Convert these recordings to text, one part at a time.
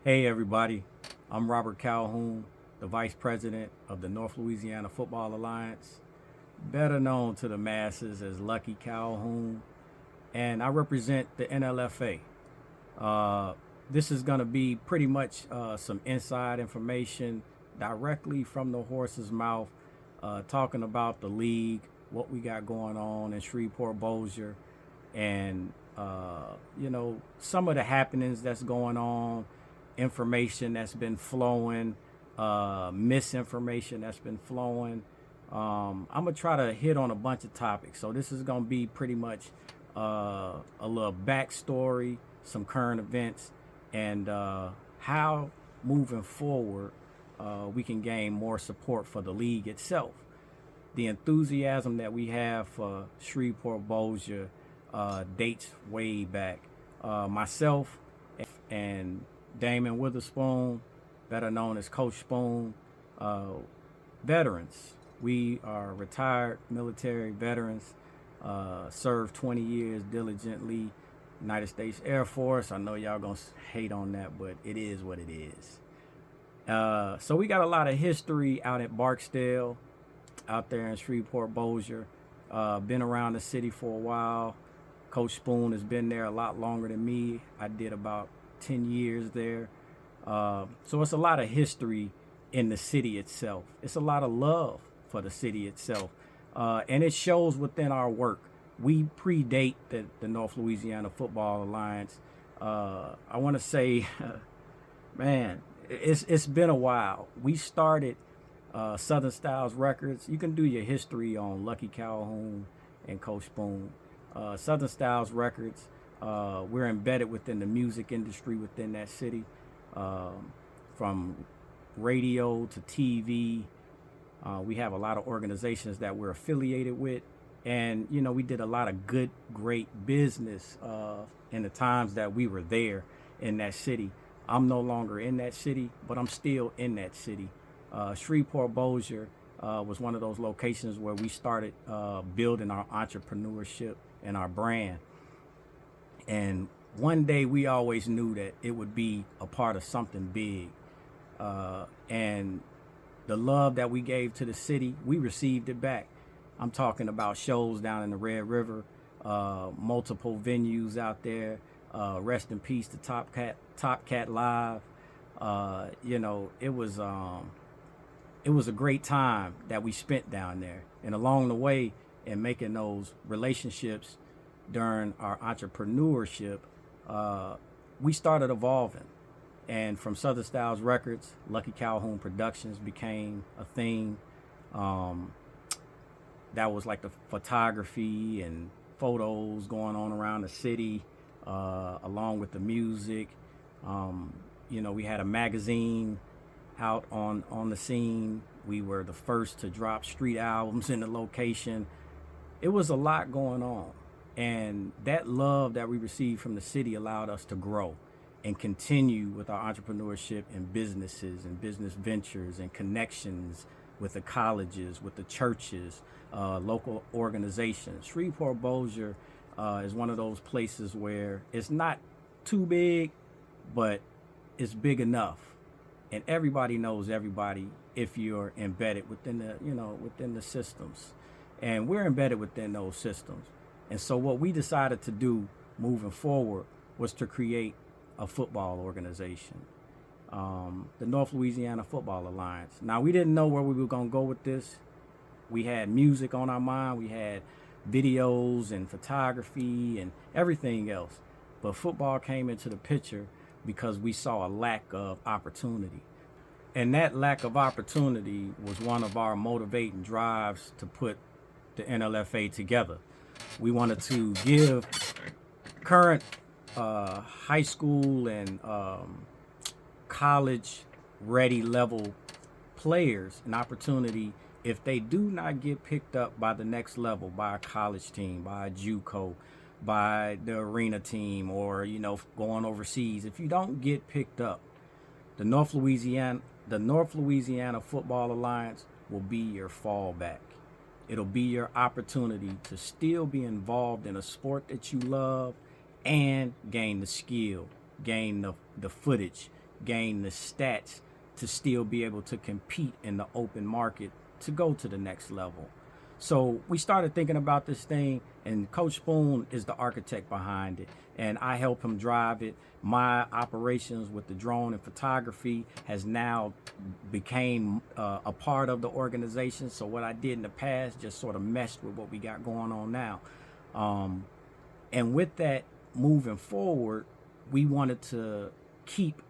Hey everybody, I'm Robery Calhoun, the Vice President of the North Louisiana Football Alliance, better known to the masses as Lucky Calhoun, and I represent the NLFA. This is going to be pretty much some inside information directly from the horse's mouth, talking about the league, what we got going on in Shreveport-Bossier, and some of the happenings that's going on, information that's been flowing, misinformation that's been flowing. I'm gonna try to hit on a bunch of topics, so this is gonna be pretty much a little backstory, some current events, and how moving forward we can gain more support for the league itself. The enthusiasm that we have for Shreveport-Bossier dates way back. Myself and Damon Witherspoon, better known as Coach Spoon, veterans. We are retired military veterans, served 20 years diligently, United States Air Force. I know y'all gonna hate on that, but it is what it is. So we got a lot of history out at Barksdale, out there in Shreveport-Bossier. Been around the city for a while. Coach Spoon has been there a lot longer than me. I did about 10 years there. So it's a lot of history in the city itself. It's a lot of love for the city itself. And it shows within our work. We predate the North Louisiana Football Alliance. I want to say, man, it's been a while. We started Southern Styles Records. You can do your history on Lucky Calhoun and Coach Spoon. Southern Styles Records. We're embedded within the music industry within that city, from radio to TV. We have a lot of organizations that we're affiliated with, and we did a lot of good, great business in the times that we were there in that city. I'm no longer in that city, but I'm still in that city. Shreveport-Bossier was one of those locations where we started building our entrepreneurship and our brand. And one day we always knew that it would be a part of something big. And the love that we gave to the city, we received it back. I'm talking about shows down in the Red River, multiple venues out there. Rest in peace to Top Cat Live. It was a great time that we spent down there. And along the way, in making those relationships during our entrepreneurship, we started evolving. And from Southern Styles Records, Lucky Calhoun Productions became a thing. That was like the photography and photos going on around the city, along with the music. We had a magazine out on the scene. We were the first to drop street albums in the location. It was a lot going on. And that love that we received from the city allowed us to grow and continue with our entrepreneurship and businesses and business ventures and connections with the colleges, with the churches, local organizations. Shreveport-Bossier is one of those places where it's not too big, but it's big enough. And everybody knows everybody if you're embedded within the systems. And we're embedded within those systems. And so what we decided to do moving forward was to create a football organization, the North Louisiana Football Alliance. Now, we didn't know where we were going to go with this. We had music on our mind. We had videos and photography and everything else. But football came into the picture because we saw a lack of opportunity. And that lack of opportunity was one of our motivating drives to put the NLFA together. We wanted to give current high school and college ready level players an opportunity if they do not get picked up by the next level, by a college team, by a JUCO, by the arena team, or going overseas. If you don't get picked up, the North Louisiana Football Alliance will be your fallback. It'll be your opportunity to still be involved in a sport that you love and gain the skill, gain the footage, gain the stats to still be able to compete in the open market to go to the next level. So we started thinking about this thing, and Coach Spoon is the architect behind it, and I help him drive it. My operations with the drone and photography has now became a part of the organization. So what I did in the past just sort of meshed with what we got going on now. And with that, moving forward, we wanted to keep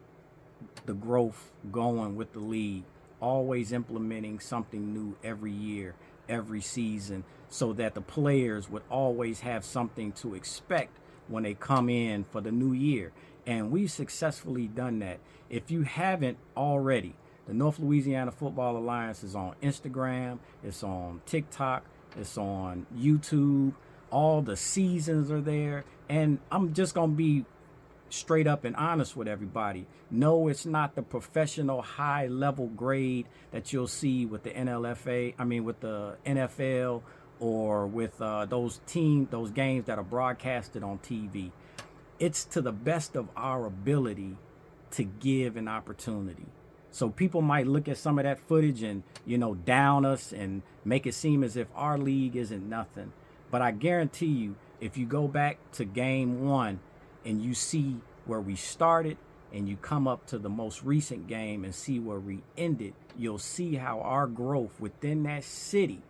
the growth going with the league, always implementing something new every year, every season, so that the players would always have something to expect when they come in for the new year. And we've successfully done that. If you haven't already, the North Louisiana Football Alliance is on Instagram, it's on TikTok, it's on YouTube. All the seasons are there. And I'm just going to be straight up and honest with everybody. No, it's not the professional high level grade that you'll see with the NLFA, with the NFL, or with those games that are broadcasted on TV. It's to the best of our ability to give an opportunity. So people might look at some of that footage and, down us and make it seem as if our league isn't nothing. But I guarantee you, if you go back to game 1 and you see where we started and you come up to the most recent game and see where we ended, you'll see how our growth within that city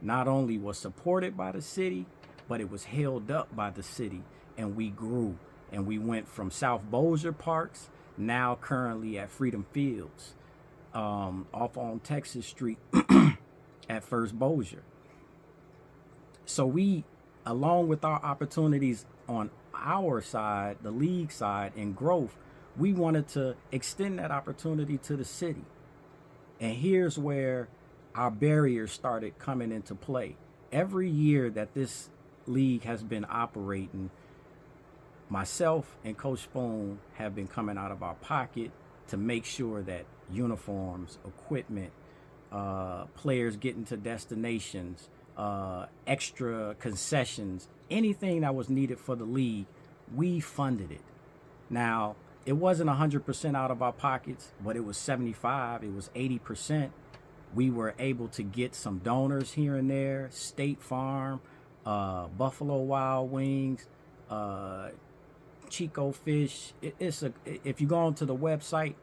not only was supported by the city, but it was held up by the city, and we grew. And we went from South Bossier Parks, now currently at Freedom Fields, off on Texas Street at First Bossier. So we, along with our opportunities on our side, the league side, and growth, we wanted to extend that opportunity to the city. And here's where our barriers started coming into play. Every year that this league has been operating, myself and Coach Spoon have been coming out of our pocket to make sure that uniforms, equipment, players getting to destinations, extra concessions, anything that was needed for the league, we funded it. Now, it wasn't 100% out of our pockets, but it was 75, it was 80%. We were able to get some donors here and there, State Farm, Buffalo Wild Wings, Chico Fish. If you go onto the website,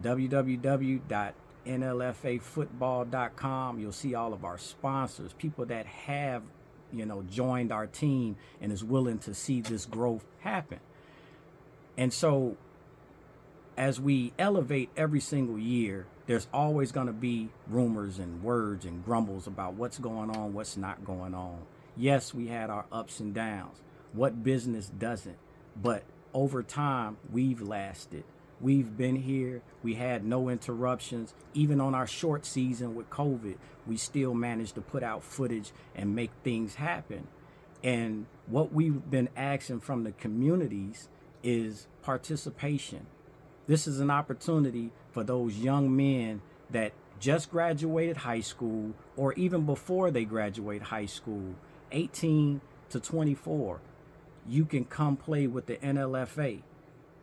www.nlfafootball.com, you'll see all of our sponsors, people that have, joined our team and is willing to see this growth happen. And so as we elevate every single year, there's always going to be rumors and words and grumbles about what's going on, what's not going on. Yes, we had our ups and downs. What business doesn't? But over time, we've lasted. We've been here. We had no interruptions. Even on our short season with COVID, we still managed to put out footage and make things happen. And what we've been asking from the communities is participation. This is an opportunity for those young men that just graduated high school, or even before they graduate high school, 18 to 24. You can come play with the NLFA.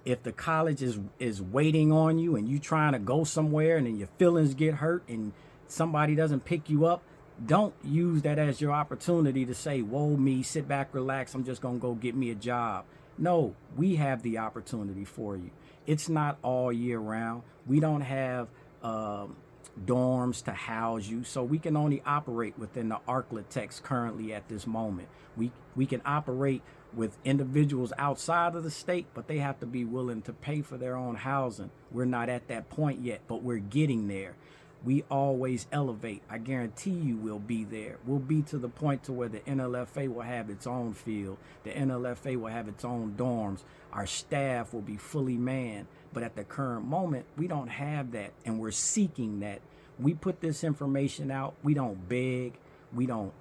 If the college is waiting on you and you trying to go somewhere and then your feelings get hurt and somebody doesn't pick you up, don't use that as your opportunity to say, whoa me, sit back, relax, I'm just going to go get me a job. No, we have the opportunity for you. It's not all year round. We don't have dorms to house you, so we can only operate within the Arklatex currently at this moment. We can operate with individuals outside of the state, but they have to be willing to pay for their own housing. We're not at that point yet, but we're getting there. We always elevate. I guarantee you we'll be there. We'll be to the point to where the NLFA will have its own field. The NLFA will have its own dorms. Our staff will be fully manned. But at the current moment, we don't have that, and we're seeking that. We put this information out. We don't beg. We don't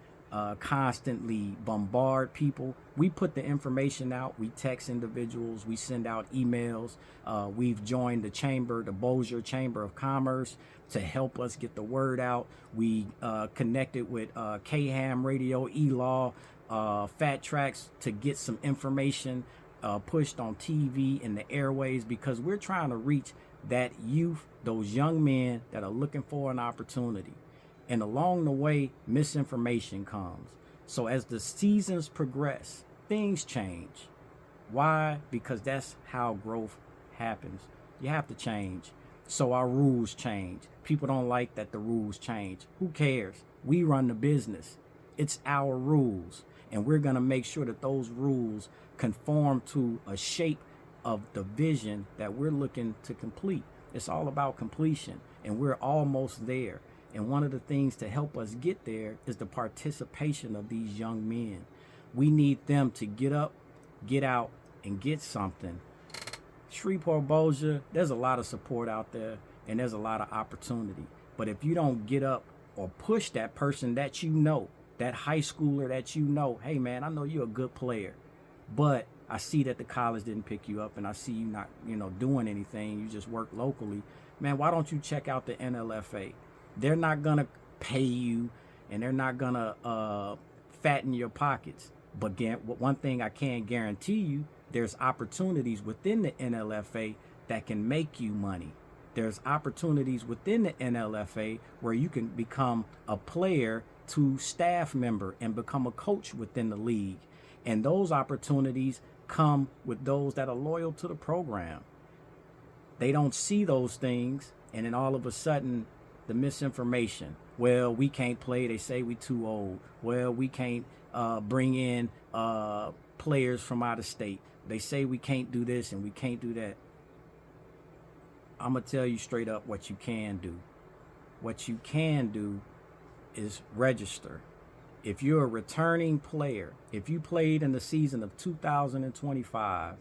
constantly bombard people. We put the information out. We text individuals. We send out emails. We've joined the chamber, the Bossier Chamber of Commerce, to help us get the word out. We connected with K-Ham Radio, E-Law, Fat Tracks to get some information pushed on TV and the airways, because we're trying to reach that youth, those young men that are looking for an opportunity. And along the way, misinformation comes. So as the seasons progress, things change. Why? Because that's how growth happens. You have to change. So our rules change. People don't like that the rules change. Who cares? We run the business. It's our rules. And we're going to make sure that those rules conform to a shape of the vision that we're looking to complete. It's all about completion, and we're almost there. And one of the things to help us get there is the participation of these young men. We need them to get up, get out, and get something. Shreveport-Bossier, there's a lot of support out there, and there's a lot of opportunity. But if you don't get up or push that person that you know, that high schooler that you know, hey man, I know you're a good player, but I see that the college didn't pick you up, and I see you not, doing anything. You just work locally. Man, why don't you check out the NLFA? They're not gonna pay you, and they're not gonna fatten your pockets. But one thing I can guarantee you, there's opportunities within the NLFA that can make you money. There's opportunities within the NLFA where you can become a player to staff member and become a coach within the league. And those opportunities come with those that are loyal to the program. They don't see those things, and then all of a sudden, the misinformation. Well, we can't play. They say we too old. Well, we can't bring in players from out of state. They say we can't do this and we can't do that. I'm going to tell you straight up what you can do. What you can do is register. If you're a returning player, if you played in the season of 2025,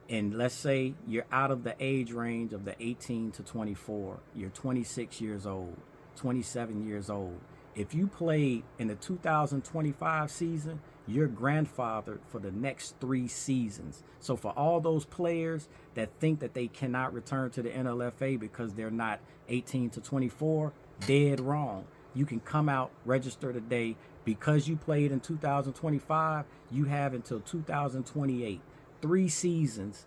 and let's say you're out of the age range of the 18 to 24, you're 26 years old, 27 years old. If you played in the 2025 season, you're grandfathered for the next 3 seasons. So for all those players that think that they cannot return to the NLFA because they're not 18 to 24, dead wrong. You can come out, register today. Because you played in 2025, you have until 2028, 3 seasons,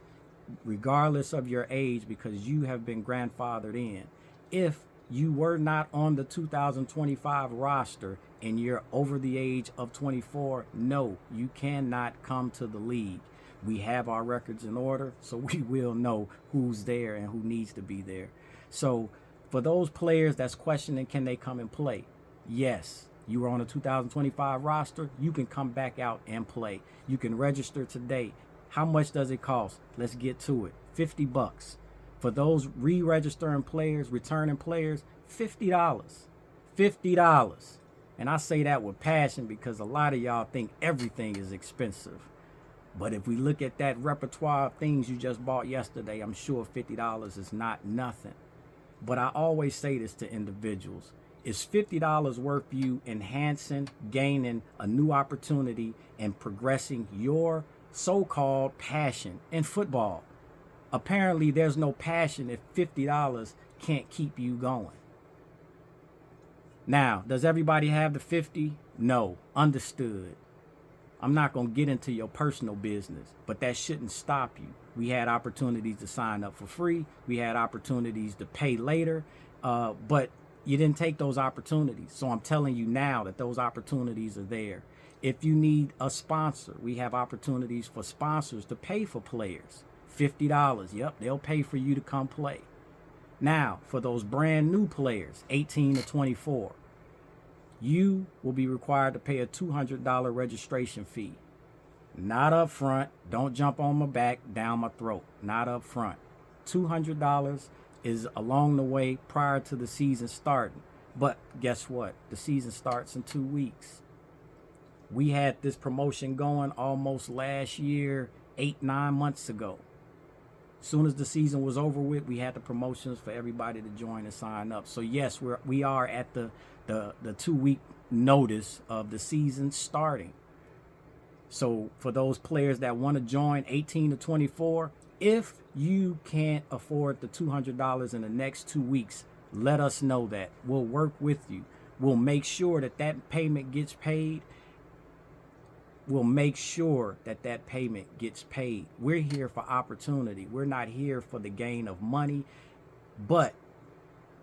regardless of your age, because you have been grandfathered in. If you were not on the 2025 roster and you're over the age of 24, no, you cannot come to the league. We have our records in order, so we will know who's there and who needs to be there. So for those players that's questioning, can they come and play? Yes. You were on a 2025 roster, you can come back out and play. You can register today. How much does it cost? Let's get to it. $50. For those re-registering players, returning players, $50. $50. And I say that with passion because a lot of y'all think everything is expensive. But if we look at that repertoire of things you just bought yesterday, I'm sure $50 is not nothing. But I always say this to individuals. Is $50 worth you enhancing, gaining a new opportunity, and progressing your so-called passion in football? Apparently, there's no passion if $50 can't keep you going. Now, does everybody have the 50? No. Understood. I'm not going to get into your personal business, but that shouldn't stop you. We had opportunities to sign up for free. We had opportunities to pay later, but you didn't take those opportunities. So I'm telling you now that those opportunities are there. If you need a sponsor, we have opportunities for sponsors to pay for players. $50. Yep, they'll pay for you to come play. Now, for those brand new players, 18 to 24, you will be required to pay a $200 registration fee. Not up front. Don't jump on my back, down my throat. Not up front. $200 is along the way prior to the season starting. But guess what? The season starts in 2 weeks. We had this promotion going almost last year, 8-9 months ago. As soon as the season was over with, we had the promotions for everybody to join and sign up. So yes, we are at the 2-week notice of the season starting. So for those players that want to join 18 to 24, if you can't afford the $200 in the next 2 weeks, let us know that. We'll work with you. We'll make sure that that payment gets paid. will make sure that that payment gets paid. We're here for opportunity. We're not here for the gain of money, but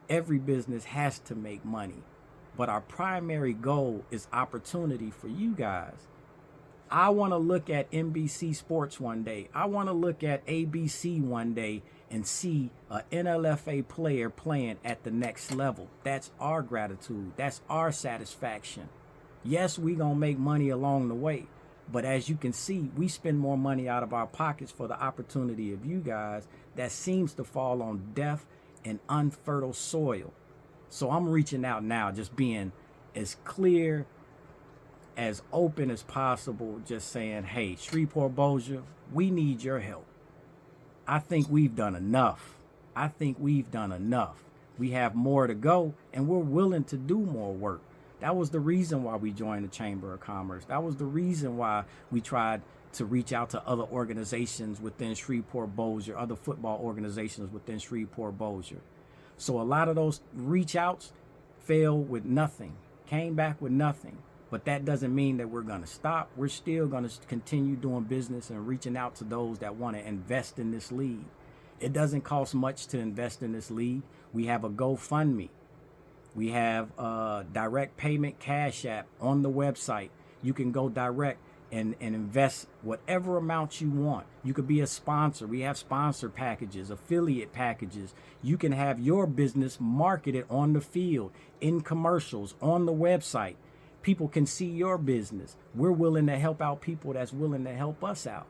every business has to make money. But our primary goal is opportunity for you guys. I want to look at NBC Sports one day. I want to look at ABC one day and see an NLFA player playing at the next level. That's our gratitude. That's our satisfaction. Yes, we gonna make money along the way, but as you can see, we spend more money out of our pockets for the opportunity of you guys that seems to fall on deaf and unfertile soil. So I'm reaching out now, just being as clear, as open as possible, just saying, hey, Shreveport-Bossier, we need your help. I think we've done enough. I think we've done enough. We have more to go, and we're willing to do more work. That was the reason why we joined the Chamber of Commerce. That was the reason why we tried to reach out to other organizations within Shreveport-Bossier, other football organizations within Shreveport-Bossier. So a lot of those reach outs failed with nothing, came back with nothing. But that doesn't mean that we're going to stop. We're still going to continue doing business and reaching out to those that want to invest in this league. It doesn't cost much to invest in this league. We have a GoFundMe. We have a direct payment Cash App on the website. You can go direct and invest whatever amount you want. You could be a sponsor. We have sponsor packages, affiliate packages. You can have your business marketed on the field, in commercials, on the website. People can see your business. We're willing to help out people that's willing to help us out.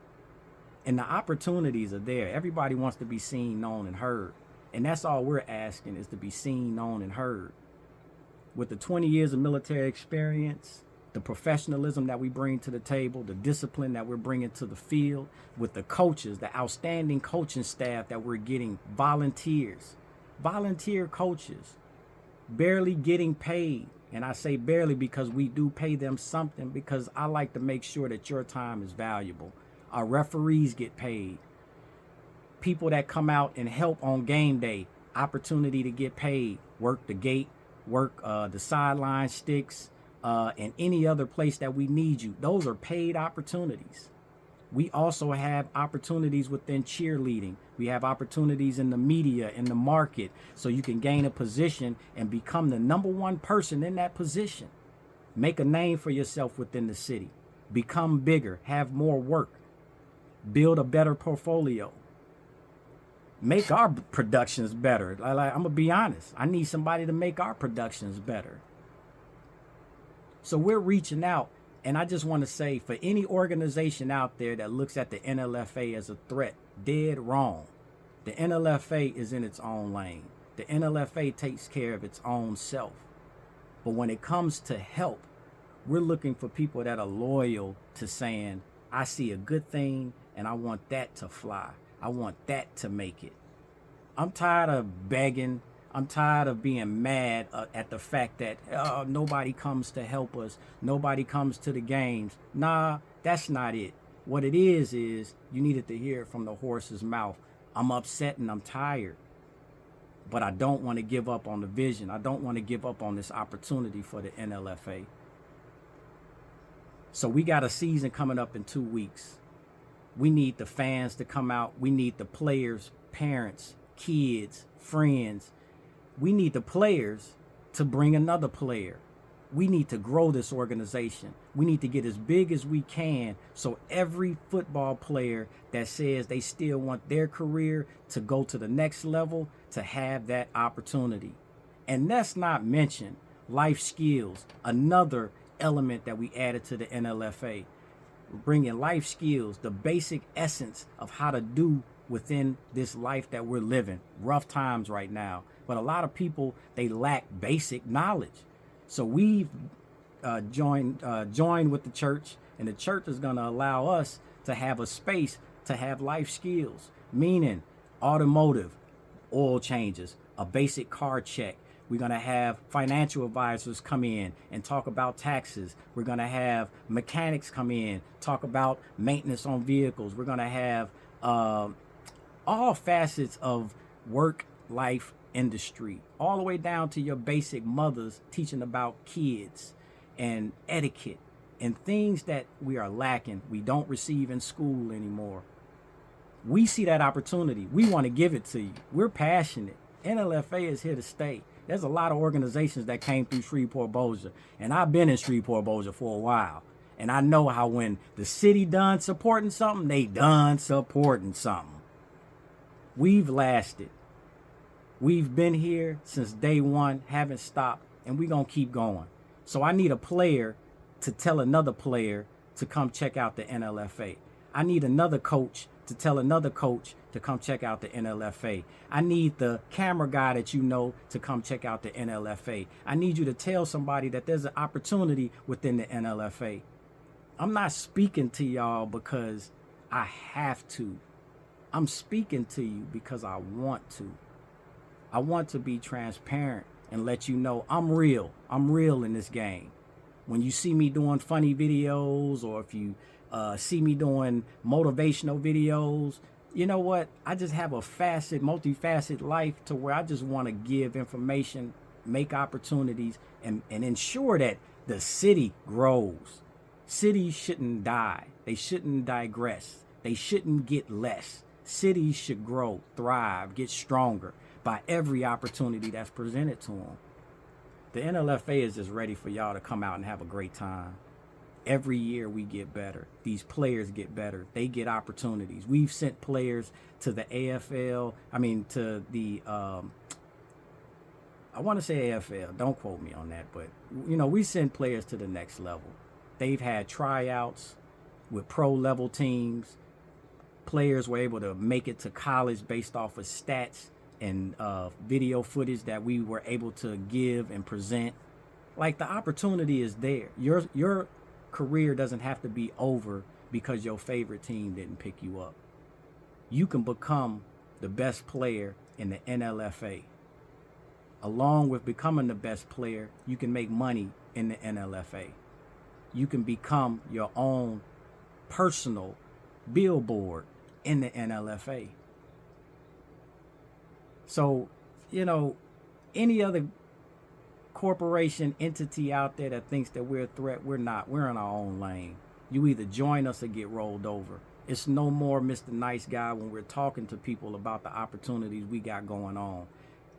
And the opportunities are there. Everybody wants to be seen, known, and heard. And that's all we're asking, is to be seen, known, and heard. With the 20 years of military experience, the professionalism that we bring to the table, the discipline that we're bringing to the field, with the coaches, the outstanding coaching staff that we're getting, volunteer coaches, barely getting paid. And I say barely because we do pay them something, because I like to make sure that your time is valuable. Our referees get paid. People that come out and help on game day, opportunity to get paid, work the gate, work the sideline sticks, and any other place that we need you. Those are paid opportunities. We also have opportunities within cheerleading. We have opportunities in the media, in the market, so you can gain a position and become the #1 person in that position. Make a name for yourself within the city. Become bigger, have more work, build a better portfolio. Make our productions better. I'm gonna be honest. I need somebody to make our productions better. So we're reaching out. And I just want to say, for any organization out there that looks at the NLFA as a threat, dead wrong. The NLFA is in its own lane. The NLFA takes care of its own self. But when it comes to help, we're looking for people that are loyal to saying, I see a good thing and I want that to fly. I want that to make it. I'm tired of begging. I'm tired of being mad at the fact that nobody comes to help us. Nobody comes to the games. Nah, that's not it. What it is you needed to hear it from the horse's mouth. I'm upset and I'm tired. But I don't want to give up on the vision. I don't want to give up on this opportunity for the NLFA. So we got a season coming up in 2 weeks. We need the fans to come out. We need the players, parents, kids, friends. We need the players to bring another player. We need to grow this organization. We need to get as big as we can, so every football player that says they still want their career to go to the next level, to have that opportunity. And let's not mention life skills, another element that we added to the NLFA. We're bringing life skills, the basic essence of how to do within this life that we're living. Rough times right now. But a lot of people, they lack basic knowledge. So we've joined with the church, and the church is going to allow us to have a space to have life skills, meaning automotive, oil changes, a basic car check. We're going to have financial advisors come in and talk about taxes. We're going to have mechanics come in, talk about maintenance on vehicles. We're going to have all facets of work, life, industry, all the way down to your basic mothers teaching about kids and etiquette. and things that we are lacking, we don't receive in school anymore. We see that opportunity. We want to give it to you. We're passionate. NLFA is here to stay. There's a lot of organizations that came through Shreveport-Bossier, and I've been in Shreveport-Bossier for a while. And I know how when the city done supporting something, they done supporting something. We've lasted. We've been here since day one, haven't stopped, and we're going to keep going. So I need a player to tell another player to come check out the NLFA. I need another coach to tell another coach to come check out the NLFA. I need the camera guy that you know to come check out the NLFA. I need you to tell somebody that there's an opportunity within the NLFA. I'm not speaking to y'all because I have to. I'm speaking to you because I want to. I want to be transparent and let you know I'm real. I'm real in this game. When you see me doing funny videos, or if you see me doing motivational videos, you know what? I just have a multifaceted life to where I just want to give information, make opportunities, and ensure that the city grows. Cities shouldn't die. They shouldn't digress. They shouldn't get less. Cities should grow, thrive, get stronger by every opportunity that's presented to them. The NLFA is just ready for y'all to come out and have a great time. Every year we get better. These players get better. They get opportunities. We've sent players to the AFL. To the, I want to say AFL. Don't quote me on that. But, we send players to the next level. They've had tryouts with pro level teams. Players were able to make it to college based off of stats and video footage that we were able to give and present. Like, the opportunity is there. Your career doesn't have to be over because your favorite team didn't pick you up. You can become the best player in the NLFA. Along with becoming the best player, you can make money in the NLFA. You can become your own personal billboard in the NLFA. So, any other corporation, entity out there that thinks that we're a threat, we're not. We're in our own lane. You either join us or get rolled over. It's no more Mr. Nice Guy when we're talking to people about the opportunities we got going on.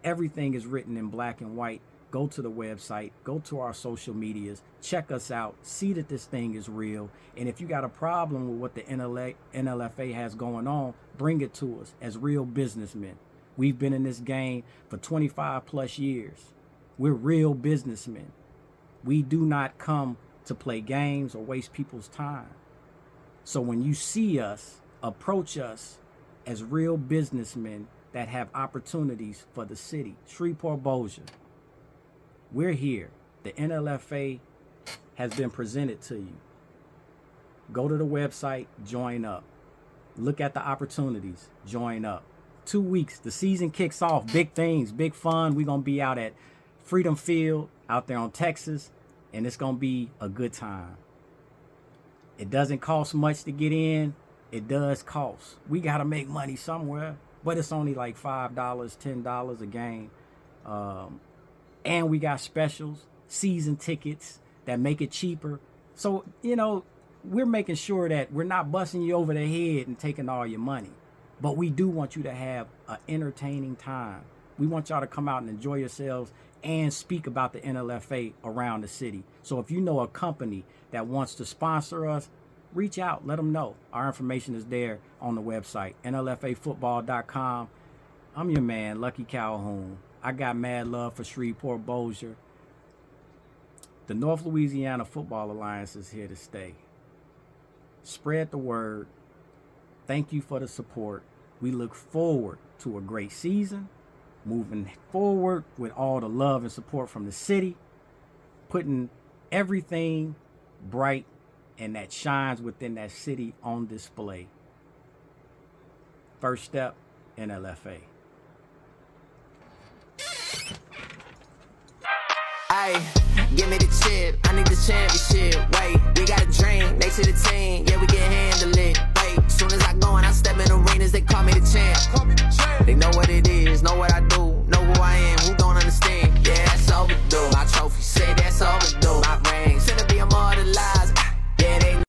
Everything is written in black and white. Go to the website, go to our social medias, check us out, see that this thing is real. And if you got a problem with what the NLFA has going on, bring it to us as real businessmen. We've been in this game for 25 plus years. We're real businessmen. We do not come to play games or waste people's time. So when you see us, approach us as real businessmen that have opportunities for the city. Shreveport-Bossier. We're here. The NLFA has been presented to you. Go to the website, join up. Look at the opportunities, join up. 2 weeks, the season kicks off. Big things, big fun. We're going to be out at Freedom Field out there on Texas, and it's going to be a good time. It doesn't cost much to get in. It does cost. We got to make money somewhere, but it's only like $5, $10 a game. And we got specials, season tickets that make it cheaper. So, we're making sure that we're not busting you over the head and taking all your money. But we do want you to have an entertaining time. We want y'all to come out and enjoy yourselves and speak about the NLFA around the city. So if you know a company that wants to sponsor us, reach out, let them know. Our information is there on the website, NLFAfootball.com. I'm your man, Lucky Calhoun. I got mad love for Shreveport-Bossier. The North Louisiana Football Alliance is here to stay. Spread the word. Thank you for the support. We look forward to a great season, moving forward with all the love and support from the city, putting everything bright and that shines within that city on display. First step, NLFA. Ay, give me the chip, I need the championship. Wait, we got a dream, next to the team, yeah, we can handle it. Wait, soon as I go and I step in arenas, they call me the champ.